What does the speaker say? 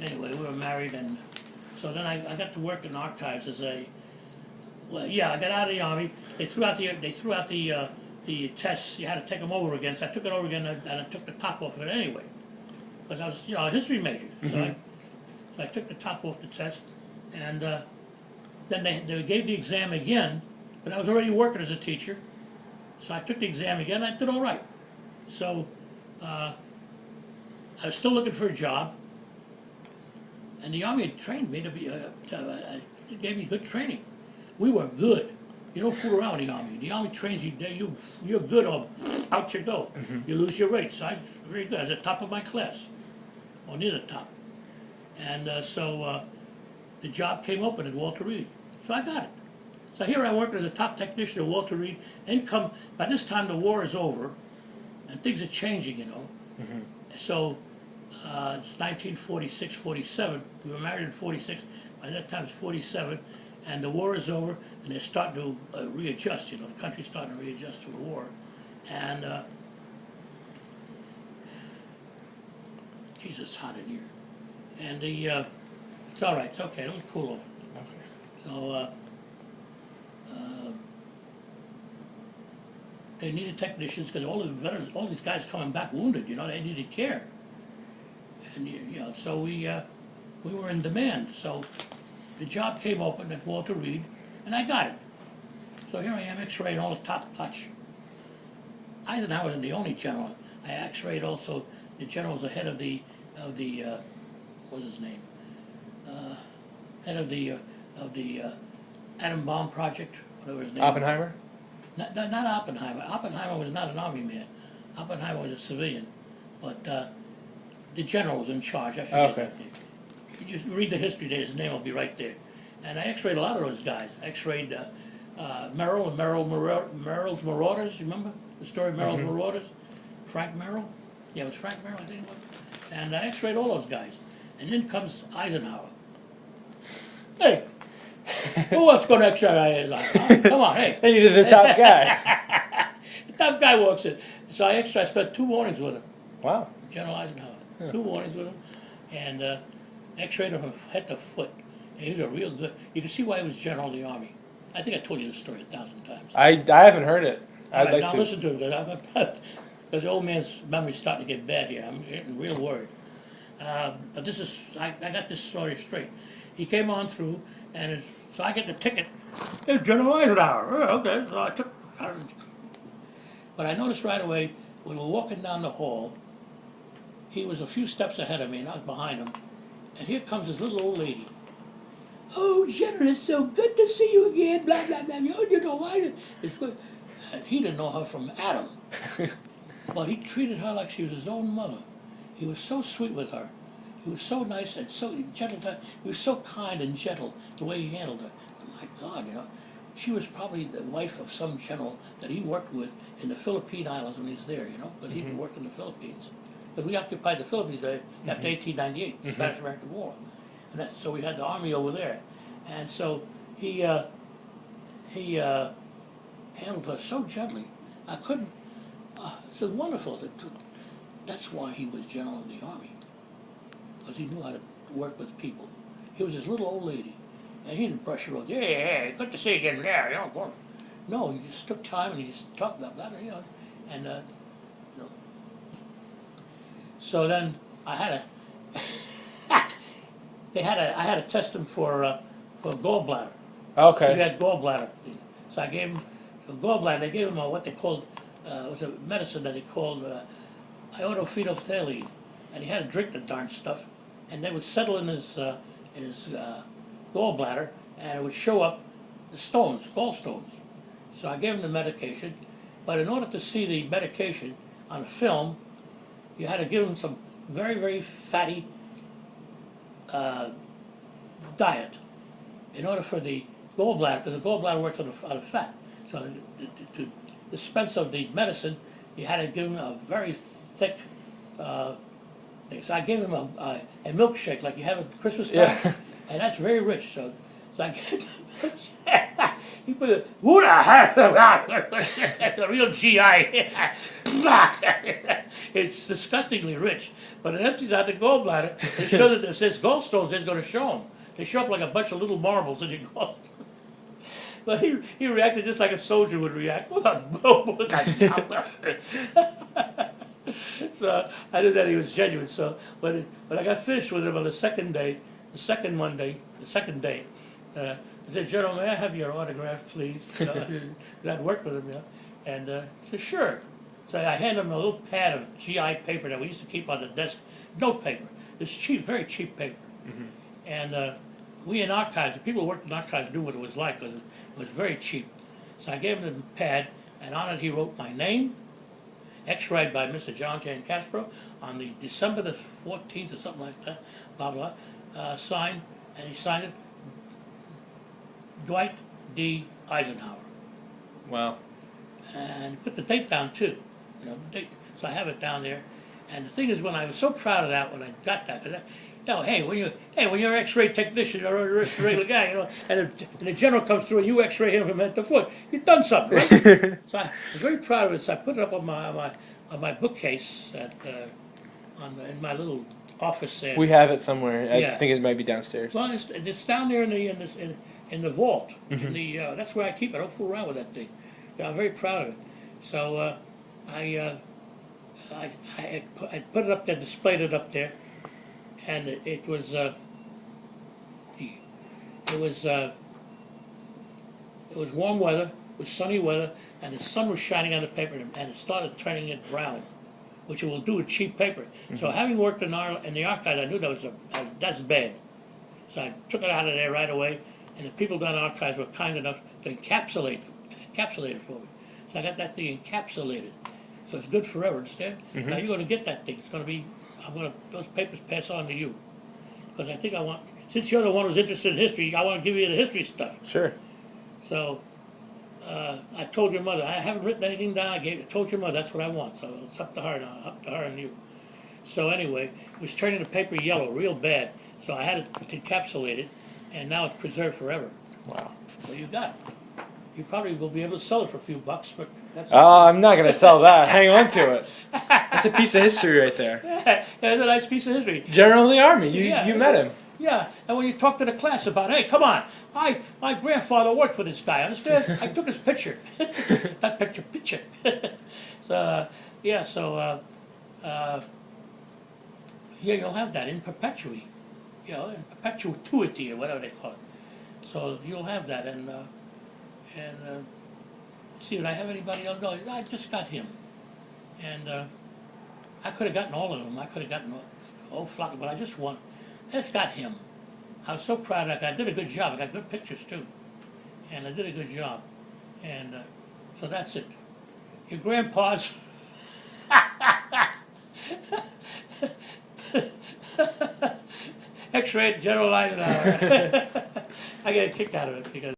anyway, we were married, and so then I got to work in archives as a. Well, yeah, I got out of the Army. They threw out the tests. You had to take them over again. So I took it over again, and I took the top off of it anyway, because I was, a history major. So I took the top off the test, and then they gave the exam again, but I was already working as a teacher. So I took the exam again. I did all right. So I was still looking for a job, and the Army had trained me to be. It gave me good training. We were good. You don't fool around with the Army. The Army trains you. You're good, or out you go. You lose your rates. I was very good. I was at the top of my class, or near the top. And so the job came open at Walter Reed. So I got it. So here I work as a top technician at Walter Reed. By this time the war is over, and things are changing, So it's 1946, 47. We were married in 46. By that time it's 47. And the war is over, and they're starting to readjust, the country's starting to readjust to the war. And, Jesus, it's hot in here. And it's all right, it's okay, let me cool off. Okay. So, they needed technicians, because all the veterans, all these guys coming back wounded, they needed care. And, so we were in demand, so the job came open at Walter Reed, and I got it. So here I am, X-raying all the top notch. Eisenhower wasn't the only general. I X-rayed also the general was the head of the what's his name? Head of the atom bomb project, whatever his name. Oppenheimer? Not Oppenheimer. Oppenheimer was not an army man. Oppenheimer was a civilian, but the general was in charge. I forget. Okay. You read the history there, his name will be right there. And I X-rayed a lot of those guys. I X-rayed Merrill and Merrill's Marauders, you remember the story of Merrill's Marauders? Frank Merrill? Yeah, it was Frank Merrill, I think it was. And I X-rayed all those guys. And then comes Eisenhower. Hey, who else going to X-ray Eisenhower? Come on, hey. They needed the top guy. The top guy walks in. So I X-rayed, I spent 2 mornings with him. Wow. General Eisenhower. Yeah. 2 mornings with him. And X-rayed him from head to foot. And he was a real good. You can see why he was general of the Army. I think I told you this story 1,000 times. I haven't heard it. I'd like now to. Listen to it, because the old man's memory's starting to get bad here. I'm getting real worried. But this is, I got this story straight. He came on through, and so I get the ticket. It's General Eisenhower. Oh, okay, so I took. But I noticed right away when we were walking down the hall, he was a few steps ahead of me, and I was behind him. And here comes this little old lady. Oh, General, it's so good to see you again, blah, blah, blah. Why? It's good. And he didn't know her from Adam. But he treated her like she was his own mother. He was so sweet with her. He was so nice and so gentle. He was so kind and gentle the way he handled her. Oh, my God, she was probably the wife of some general that he worked with in the Philippine Islands when he was there, But he worked in the Philippines. But we occupied the Philippines after 1898, the Spanish-American War. And so we had the Army over there. And so he handled her so gently. I couldn't, so wonderful. That's why he was general of the Army. Because he knew how to work with people. He was this little old lady. And he didn't brush her off. Yeah, good to see you again there. No, he just took time and he just talked about that, And, so then I had I had to test him for gallbladder. Okay. So he had gallbladder. So I gave him for gallbladder. They gave him what they called it was a medicine that they called iodophenophthalein, and he had to drink the darn stuff, and they would settle in his gallbladder, and it would show up the stones, gallstones. So I gave him the medication, but in order to see the medication on film, you had to give him some very, very fatty diet in order for the gallbladder, because the gallbladder works on the fat. So to dispense of the medicine, you had to give him a very thick thing. So I gave him a milkshake like you have at Christmas time, and that's very rich. So I gave him he put it, who the heck? That's a real GI. it's disgustingly rich, but it empties out the gallbladder. They show that it says gallstones. It's going to show them. They show up like a bunch of little marbles in your gall. But he reacted just like a soldier would react. So I knew that he was genuine. So when I got finished with him on the second day, I said, "General, may I have your autograph, please?" I'd worked with him, and he said, "Sure." So I handed him a little pad of GI paper that we used to keep on the desk, note paper. It's cheap, very cheap paper. Mm-hmm. And we in archives, the people who worked in archives knew what it was like because it was very cheap. So I gave him the pad, and on it he wrote my name, X-rayed by Mr. Giancaspro on the December the 14th or something like that, blah, blah, signed, and he signed it, Dwight D. Eisenhower. Wow. And put the date down too, the date. So I have it down there. And the thing is, when I was so proud of that, when I got that, because when you're an X-ray technician or a regular guy, and the general comes through and you X-ray him from head to foot, you've done something, right? So I was very proud of it. So I put it up on my bookcase in my little office there. We have it somewhere. I Yeah. think it might be downstairs. Well, it's down there in the vault. Mm-hmm. That's where I keep it. I don't fool around with that thing. Yeah, I'm very proud of it. So I put it up there, displayed it up there, and it was warm weather, it was sunny weather, and the sun was shining on the paper, and it started turning it brown, which it will do with cheap paper. Mm-hmm. So having worked in the archives, I knew that's bad. So I took it out of there right away, and the people down in the archives were kind enough to encapsulate it for me. So I got that thing encapsulated. So it's good forever, understand? Mm-hmm. Now you're going to get that thing. Those papers pass on to you. Because I think since you're the one who's interested in history, I want to give you the history stuff. Sure. So I told your mother, I haven't written anything down. I told your mother, that's what I want. So it's up to her now, up to her and you. So anyway, it was turning the paper yellow real bad. So I had it encapsulated, and now it's preserved forever. Wow. So you got it. You probably will be able to sell it for a few bucks, but that's I'm not going to sell that. Hang on to it. That's a piece of history right there. Yeah, it's a nice piece of history. General of the Army. You Yeah. met him. Yeah, and when you talk to the class about, hey, come on, my grandfather worked for this guy, understand? I took his picture. Not picture. So, yeah, you'll have that in perpetuity. In perpetuity or whatever they call it. So you'll have that, and see, did I have anybody else? No, I just got him. And I could have gotten all of them. I could have gotten a whole flock, but I just got him. I was so proud of that guy. I did a good job. I got good pictures, too. And I did a good job. And so that's it. Your grandpa's... X-ray General Eisenhower. I get a kick out of it because...